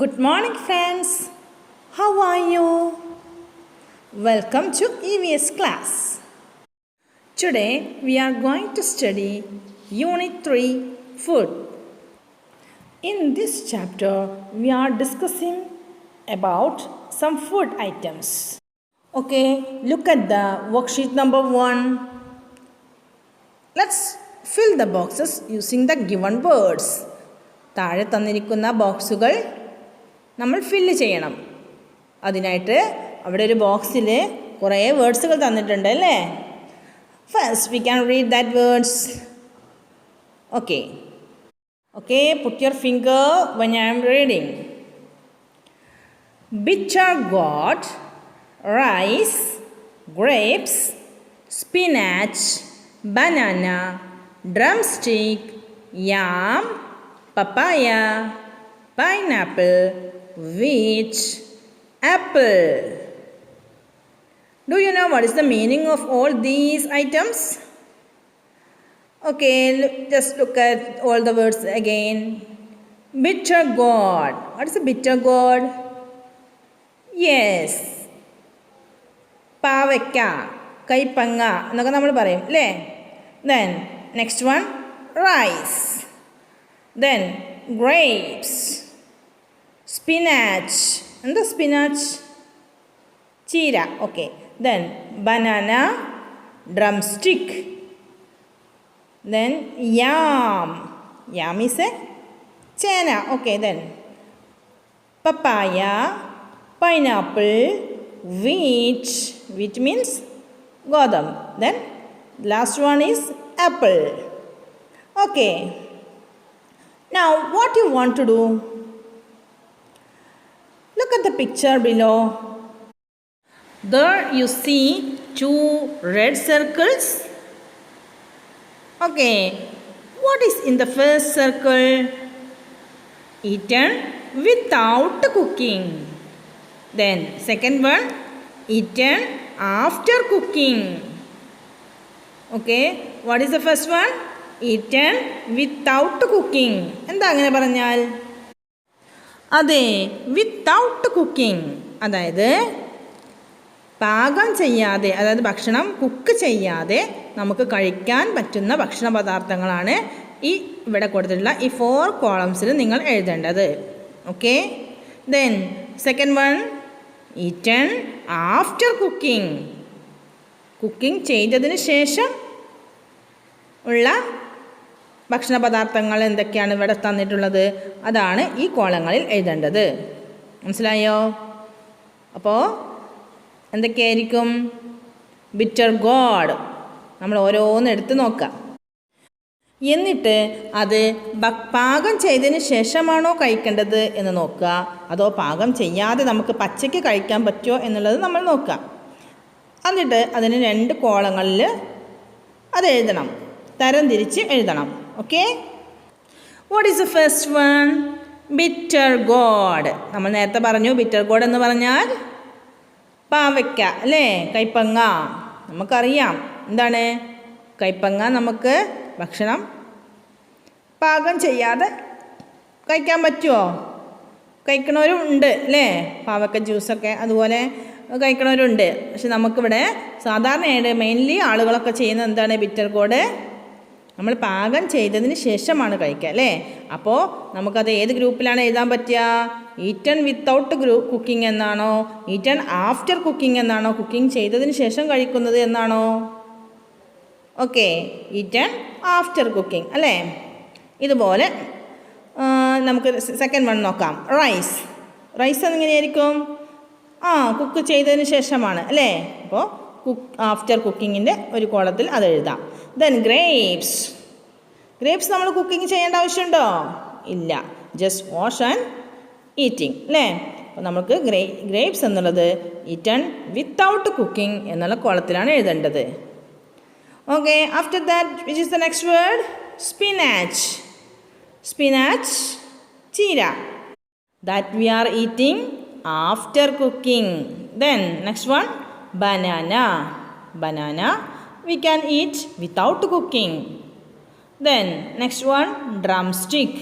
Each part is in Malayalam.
Good morning, friends. How are you? Welcome to EVS class. Today we are going to study Unit 3 Food. In this chapter, we are discussing about some food items. Okay, look at the worksheet number 1. Let's fill the boxes using the given words. താഴെ തന്നിരിക്കുന്ന ബോക്സുകൾ നമ്മൾ ഫില്ല് ചെയ്യണം. അതിനായിട്ട് അവിടെ ഒരു ബോക്സിൽ കുറേ വേർഡ്സുകൾ തന്നിട്ടുണ്ട് അല്ലേ? First we can read that words. Okay put your finger when I am reading. bitter gourd, rice, grapes, spinach, banana, drumstick, yam, papaya, pineapple, wheat, apple. Do you know what is the meaning of all these items? Okay, just look at all the words again. Bitter gourd. What is a bitter gourd? Yes. പാവയ്ക്ക, കൈപ്പങ്ങ എന്നൊക്കെ നമ്മൾ പറയും അല്ലേ? Then next one, rice. Then grapes, spinach. എന്താ സ്പിനാച്ച്? ചീര. Okay. Then banana, drumstick. Then yam. Yam is a ചേന. Okay. Then papaya, pineapple, wheat. Wheat means ഗോതമ്പ്. Then last one is apple. Okay. Now what you want to do? Look at the picture below. There you see two red circles. Okay. What is in the first circle? Eaten without cooking. Then second one, eaten after cooking. Okay. What is the first one? Eaten without cooking. എന്താ അങ്ങനെ പറഞ്ഞാൽ? അതെ, വിത്തൗട്ട് കുക്കിംഗ്. അതായത് പാകം ചെയ്യാതെ, അതായത് ഭക്ഷണം കുക്ക് ചെയ്യാതെ നമുക്ക് കഴിക്കാൻ പറ്റുന്ന ഭക്ഷണ പദാർത്ഥങ്ങളാണ് ഈ ഇവിടെ കൊടുത്തിട്ടുള്ള ഈ 4 കോളംസിൽ നിങ്ങൾ എഴുതേണ്ടത്. Okay. Then second one, eaten after cooking. Cooking ചെയ്തതിന് ശേഷം ഉള്ള ഭക്ഷണ പദാർത്ഥങ്ങൾ എന്തൊക്കെയാണ് ഇവിടെ തന്നിട്ടുള്ളത്, അതാണ് ഈ കോളങ്ങളിൽ എഴുതേണ്ടത്. മനസ്സിലായോ? അപ്പോൾ എന്തൊക്കെയായിരിക്കും? Bitter gourd. നമ്മൾ ഓരോന്ന് എടുത്ത് നോക്കാം. എന്നിട്ട് അത് പാകം ചെയ്തതിന് ശേഷമാണോ കഴിക്കേണ്ടത് എന്ന് നോക്കുക, അതോ പാകം ചെയ്യാതെ നമുക്ക് പച്ചയ്ക്ക് കഴിക്കാൻ പറ്റുമോ എന്നുള്ളത് നമ്മൾ നോക്കുക. എന്നിട്ട് അതിന് 2 കോളങ്ങളിൽ അത് എഴുതണം, തരം തിരിച്ച് എഴുതണം. Okay. What is the first one? Bitter gourd. നമ്മൾ നേരത്തെ പറഞ്ഞു ബിറ്റർ ഗോഡ് എന്ന് പറഞ്ഞാൽ പാവയ്ക്ക അല്ലേ? കൈപ്പങ്ങ. നമുക്കറിയാം എന്താണ് കൈപ്പങ്ങ. നമുക്ക് ഭക്ഷണം പാകം ചെയ്യാതെ കഴിക്കാൻ പറ്റുമോ? കഴിക്കണവരും ഉണ്ട് അല്ലേ? പാവയ്ക്ക ജ്യൂസൊക്കെ അതുപോലെ കഴിക്കണവരുണ്ട്. പക്ഷെ നമുക്കിവിടെ സാധാരണയായിട്ട് മെയിൻലി ആളുകളൊക്കെ ചെയ്യുന്നത് എന്താണ്? ബിറ്റർ ഗോഡ് നമ്മൾ പാകം ചെയ്തതിന് ശേഷമാണ് കഴിക്കുക അല്ലേ? അപ്പോൾ നമുക്കത് ഏത് ഗ്രൂപ്പിലാണ് എഴുതാൻ പറ്റുക? ഈറ്റൺ വിത്തൗട്ട് കുക്കിംഗ് എന്നാണോ, ഈറ്റൺ ആഫ്റ്റർ കുക്കിംഗ് എന്നാണോ, കുക്കിംഗ് ചെയ്തതിന് ശേഷം കഴിക്കുന്നത് എന്നാണോ? ഓക്കെ, ഈറ്റൺ ആഫ്റ്റർ കുക്കിംഗ് അല്ലേ? ഇതുപോലെ നമുക്ക് സെക്കൻഡ് വൺ നോക്കാം. റൈസ്. റൈസ് എങ്ങനെയായിരിക്കും? കുക്ക് ചെയ്തതിന് ശേഷമാണ് അല്ലേ? അപ്പോൾ ആഫ്റ്റർ കുക്കിങ്ങിൻ്റെ ഒരു കോളത്തിൽ അത് എഴുതാം. Then grapes. ഗ്രേപ്സ് നമ്മൾ കുക്കിംഗ് ചെയ്യേണ്ട ആവശ്യമുണ്ടോ? ഇല്ല. ജസ്റ്റ് വാഷ് ആൻഡ് ഈറ്റിംഗ് അല്ലേ? അപ്പോൾ നമുക്ക് ഗ്രേപ്സ് എന്നുള്ളത് ഈറ്റൺ വിത്തൗട്ട് കുക്കിംഗ് എന്നുള്ള കോളത്തിലാണ് എഴുതേണ്ടത്. Okay. After that which is the next word? Spinach. Spinach, ചീര. That we are eating after cooking. Then next one, banana. Banana we can eat without cooking. Then next one, drumstick.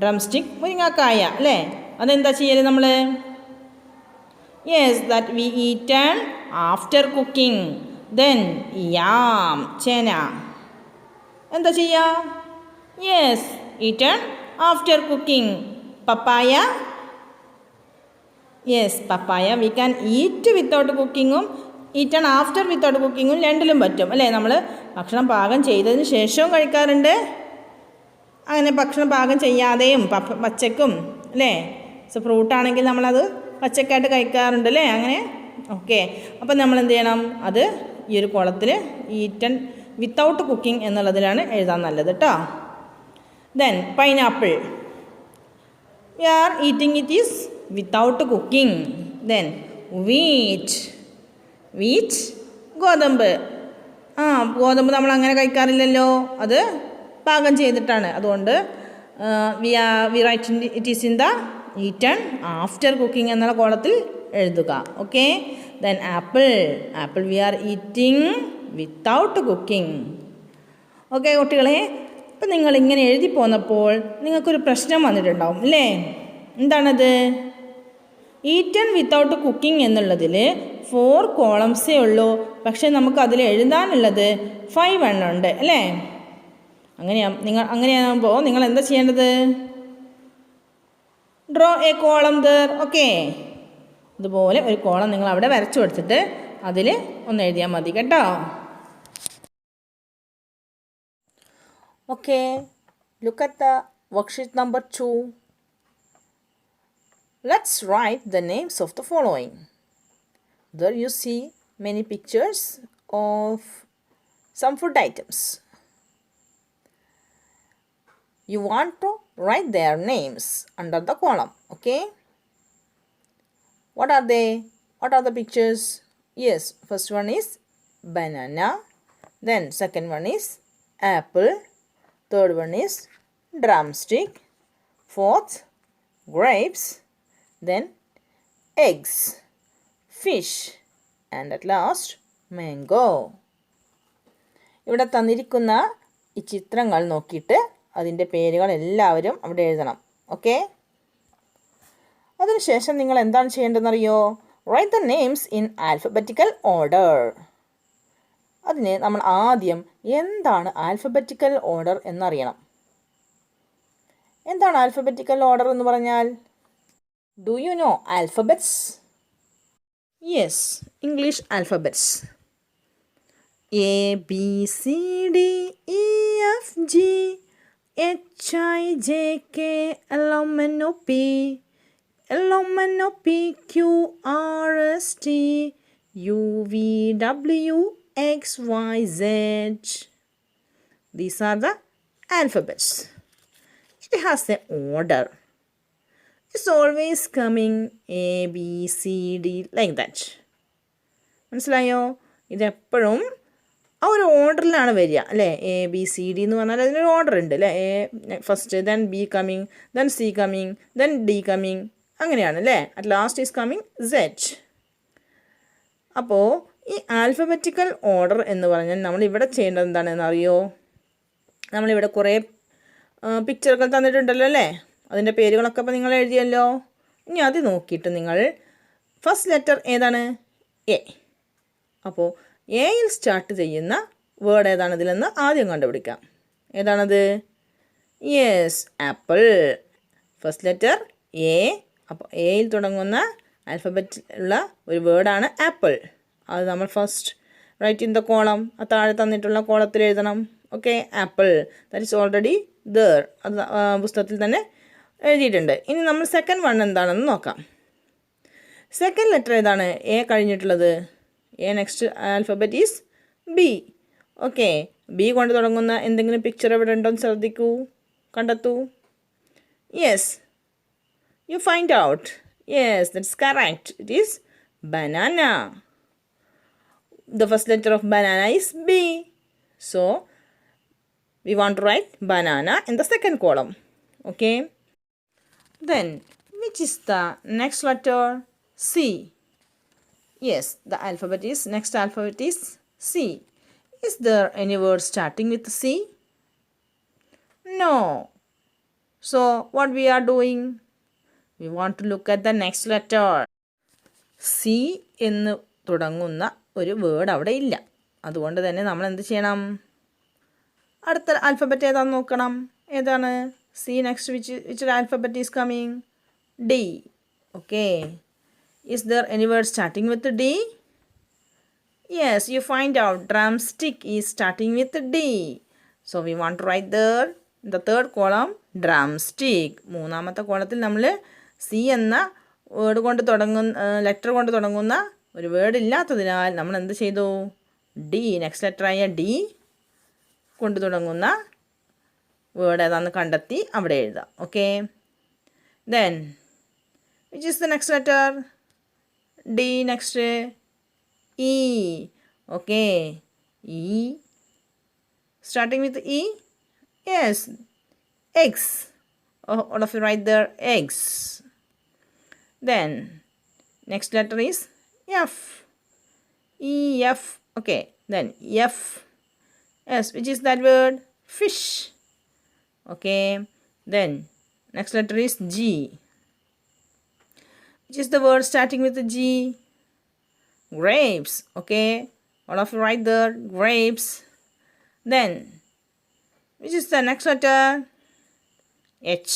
Drum stick മുരിങ്ങാക്കായ അല്ലേ? അതെന്താ ചെയ്യൽ നമ്മൾ? Yes, that we eaten after cooking. Then yam, ചേന എന്താ ചെയ്യുക? Yes, eaten after cooking. Papaya, yes, papaya we can eat without കുക്കിങ്ങും ഈറ്റൺ ആഫ്റ്റർ വിത്തൗട്ട് കുക്കിങ്ങും രണ്ടിലും പറ്റും അല്ലേ? നമ്മൾ ഭക്ഷണം പാകം ചെയ്തതിന് ശേഷവും കഴിക്കാറുണ്ട്, അങ്ങനെ ഭക്ഷണം പാകം ചെയ്യാതെയും പച്ചക്കും അല്ലേ? സോ ഫ്രൂട്ടാണെങ്കിൽ നമ്മളത് പച്ചക്കായിട്ട് കഴിക്കാറുണ്ട് അല്ലേ? അങ്ങനെ ഓക്കെ. അപ്പം നമ്മൾ എന്ത് ചെയ്യണം? അത് ഈ ഒരു കോളത്തിൽ ഈറ്റൺ വിത്തൗട്ട് കുക്കിംഗ് എന്നുള്ളതിലാണ് എഴുതാൻ നല്ലത് കേട്ടോ. Then pineapple, we are eating it is without cooking. Then wheat, wheat ഗോതമ്പ്. ഗോതമ്പ് നമ്മൾ അങ്ങനെ കഴിക്കാറില്ലല്ലോ, അത് പാകം ചെയ്തിട്ടാണ്. അതുകൊണ്ട് we write it is in the eaten after cooking എന്നുള്ള കോളത്തിൽ എഴുതുക. Okay. Then apple, apple we are eating without cooking. Okay കുട്ടികളെ, ഇപ്പം നിങ്ങളിങ്ങനെ എഴുതി പോന്നപ്പോൾ നിങ്ങൾക്കൊരു പ്രശ്നം വന്നിട്ടുണ്ടാവും അല്ലേ? എന്താണത്? ഈറ്റൺ വിത്തൗട്ട് കുക്കിംഗ് എന്നുള്ളതിൽ 4 കോളംസേ ഉള്ളൂ, പക്ഷേ നമുക്ക് അതിൽ എഴുതാനുള്ളത് 5 എണ്ണം ഉണ്ട് അല്ലേ? അങ്ങനെയാകുമ്പോൾ നിങ്ങൾ എന്താ ചെയ്യേണ്ടത്? Draw A column there. Okay, ഇതുപോലെ ഒരു കോളം നിങ്ങൾ അവിടെ വരച്ചു കൊടുത്തിട്ട് അതിൽ ഒന്ന് എഴുതിയാൽ മതി കേട്ടോ. Okay, look at the worksheet number 2. Let's write the names of the following. There you see many pictures of some food items. You want to write their names under the column. Okay, what are they? What are the pictures? Yes, first one is banana, then second one is apple, third one is drumstick, fourth grapes, then eggs, fish, and at last mango. ഇവിടെ തന്നിരിക്കുന്ന ഈ ചിത്രങ്ങൾ നോക്കിയിട്ട് അതിൻ്റെ പേരുകൾ എല്ലാവരും അവിടെ എഴുതണം. ഓക്കെ, അതിനുശേഷം നിങ്ങൾ എന്താണ് ചെയ്യേണ്ടതെന്നറിയോ? Write the names in alphabetical order. അതിന് നമ്മൾ ആദ്യം എന്താണ് ആൽഫബറ്റിക്കൽ ഓർഡർ എന്നറിയണം. എന്താണ് ആൽഫബറ്റിക്കൽ ഓർഡർ എന്ന് പറഞ്ഞാൽ? Do you know alphabets? Yes, English alphabets. A B C D E F G H I J K L M N O P L M N O P Q R S T U V W X Y Z. These are the alphabets. It has an order. It's always coming A B C D like that. മനസ്സിലായോ? ഇതെപ്പോഴും ആ ഒരു ഓർഡറിലാണ് വരിക അല്ലേ? എ ബി സി ഡി എന്ന് പറഞ്ഞാൽ അതിനൊരു ഓർഡർ ഉണ്ട് അല്ലേ? A first, then B coming, then C coming, then D coming, അങ്ങനെയാണ് അല്ലേ? At last is coming Z. അപ്പോൾ ഈ ആൽഫബറ്റിക്കൽ ഓർഡർ എന്ന് പറഞ്ഞാൽ നമ്മളിവിടെ ചെയ്യേണ്ടത് എന്താണെന്ന് അറിയോ? നമ്മളിവിടെ കുറേ പിക്ചറുകൾ തന്നിട്ടുണ്ടല്ലോ അല്ലേ? അതിൻ്റെ പേരുകളൊക്കെ അപ്പോൾ നിങ്ങൾ എഴുതിയല്ലോ. ഇനി അത് നോക്കിയിട്ട് നിങ്ങൾ ഫസ്റ്റ് ലെറ്റർ ഏതാണ്? എ. അപ്പോൾ എയിൽ സ്റ്റാർട്ട് ചെയ്യുന്ന വേർഡ് ഏതാണ് ഇതിലെന്ന് ആദ്യം കണ്ടുപിടിക്കാം. ഏതാണത്? Yes, apple. First letter A. അപ്പോൾ എയിൽ തുടങ്ങുന്ന ആൽഫബറ്റിൽ ഉള്ള ഒരു വേർഡാണ് ആപ്പിൾ. അത് നമ്മൾ first write in the column, ആ താഴെ തന്നിട്ടുള്ള കോളത്തിൽ എഴുതണം. Okay, apple that is already there, അത് പുസ്തകത്തിൽ തന്നെ എഴുതിയിട്ടുണ്ട്. ഇനി നമ്മൾ സെക്കൻഡ് വൺ എന്താണെന്ന് നോക്കാം. സെക്കൻഡ് ലെറ്റർ ഏതാണ്? എ കഴിഞ്ഞിട്ടുള്ളത്. A next alphabet is B. Okay, B കൊണ്ട് തുടങ്ങുന്ന എന്തെങ്കിലും പിക്ചർ ഇവിടെ ഉണ്ടോ എന്ന് ശ്രദ്ധിക്കൂ, കണ്ടെത്തൂ. Yes, you find out. Yes, that's correct. It is banana. The first letter of banana is B. So, we want to write banana in the second column. Okay. Then, which is the next letter? C. Yes, the alphabet is, next alphabet is C. Is there any word starting with C? No. So what we are doing? We want to look at the next letter. C എന്ന് തുടങ്ങുന്ന ഒരു വേർഡ് അവിടെ ഇല്ല. അതുകൊണ്ട് തന്നെ നമ്മൾ എന്ത് ചെയ്യണം? അടുത്ത ആൽഫബറ്റ് ഏതാണെന്ന് നോക്കണം. ഏതാണ്? C next which alphabet is coming? D. Okay. Is there any word starting with D? Yes, you find out drumstick is starting with D. So we want to write there in the third column drumstick. മൂന്നാമത്തെ കോളത്തിൽ നമ്മൾ സി എന്ന വേർഡ് കൊണ്ട് ലെറ്റർ കൊണ്ട് തുടങ്ങുന്ന ഒരു വേർഡ് ഇല്ലാത്തതിനാൽ നമ്മൾ എന്ത് ചെയ്തു? ഡി, നെക്സ്റ്റ് ലെറ്ററായ ഡി കൊണ്ട് തുടങ്ങുന്ന വേർഡ് ഏതാണെന്ന് കണ്ടെത്തി അവിടെ എഴുതാം. Okay. Then which is the next letter? D next E. Okay. E. Starting with E? Yes. Eggs. Oh, all of you write there eggs. Then, next letter is F. E, F. Okay. Then, F. Yes, which is that word? Fish. Okay. Then, next letter is G. Which is the word starting with G? Grapes. Okay, all of you write there grapes. Then which is the next letter? H.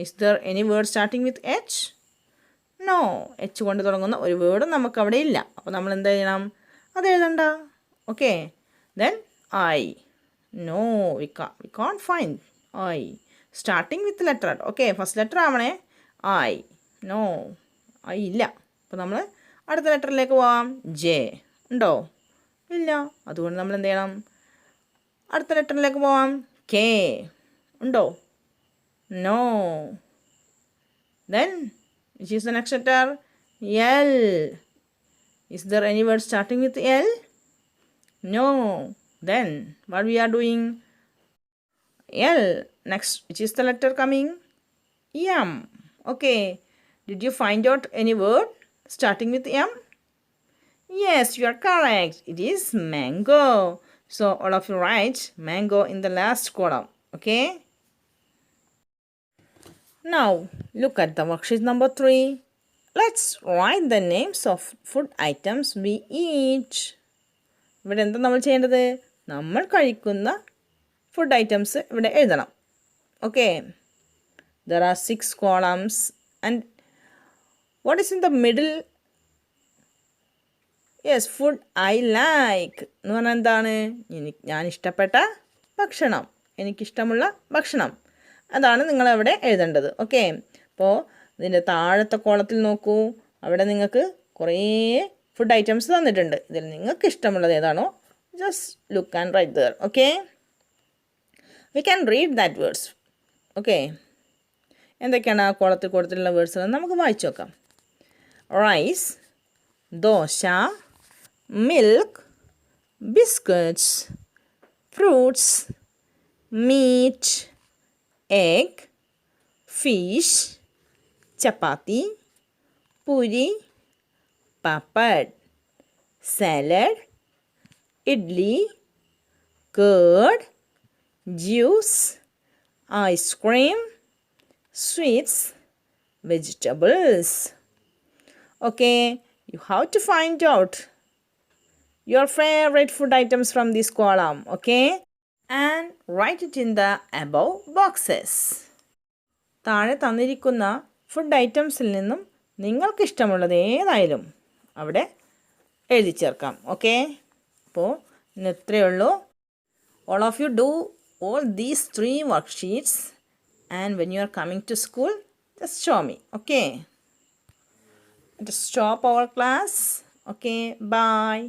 Is there any word starting with H? No. H കൊണ്ട് തുടങ്ങുന്ന ഒരു വേർഡും നമുക്ക് അവിടെ ഇല്ല. അപ്പോൾ നമ്മൾ എന്ത് ചെയ്യണം? അത് എഴുതണ്ട. Okay. Then I. No, we can't find I starting with letter. Okay, first letter ആവണേ. I. No, I ഇല്ല. അപ്പോൾ നമ്മൾ അടുത്ത ലെറ്ററിലേക്ക് പോവാം. ജെ ഉണ്ടോ? ഇല്ല. അതുകൊണ്ട് നമ്മൾ എന്ത് ചെയ്യണം? അടുത്ത ലെറ്ററിലേക്ക് പോവാം. കെ ഉണ്ടോ? No. Then which is the next letter? L. Is there any word starting with L? No. Then what we are doing? L. Next which is the letter coming? M. Okay. Did you find out any word starting with M? Yes, you are correct. It is mango. So all of you write mango in the last column. Okay. Now look at the worksheet number 3. Let's write the names of food items we eat. ഇവിടെ എന്താ നമ്മൾ ചെയ്യേണ്ടത്? നമ്മൾ കഴിക്കുന്ന ഫുഡ് ഐറ്റംസ് ഇവിടെ എഴുതണം. Okay. There are 6 columns and what is in the middle? Yes, food I like. എന്ന് പറഞ്ഞാൽ എന്താണ്? ഞാൻ ഇഷ്ടപ്പെട്ട ഭക്ഷണം, എനിക്കിഷ്ടമുള്ള ഭക്ഷണം, അതാണ് നിങ്ങളവിടെ എഴുതേണ്ടത്. ഓക്കെ. അപ്പോൾ ഇതിൻ്റെ താഴത്തെ കോളത്തിൽ നോക്കൂ. അവിടെ നിങ്ങൾക്ക് കുറേ ഫുഡ് ഐറ്റംസ് തന്നിട്ടുണ്ട്. ഇതിൽ നിങ്ങൾക്ക് ഇഷ്ടമുള്ളത് ഏതാണോ just look and write there. Okay. We can read that words. Okay. എന്തൊക്കെയാണ് ആ കോളത്തിൽ കൊടുത്തിട്ടുള്ള വേർഡ്സ് നമുക്ക് വായിച്ചു നോക്കാം. rice, dosha, milk, biscuits, fruits, meat, egg, fish, chapati, puri, papad, salad, idli, curd, juice, ice cream, sweets, vegetables. Okay, you have to find out your favorite food items from this column. Okay, and write it in the above boxes. താഴെ തന്നിരിക്കുന്ന ഫുഡ് ഐറ്റംസിൽ നിന്നും നിങ്ങൾക്ക് ഇഷ്ടമുള്ളത് ഏതായാലും അവിടെ എഴുതി ചേർക്കാം. ഓക്കെ. അപ്പോൾ ഇന്ന് ഇത്രയേ ഉള്ളൂ. All of you do all these 3 worksheets and when you are coming to school just show me. Okay. Just stop our class. Okay, bye.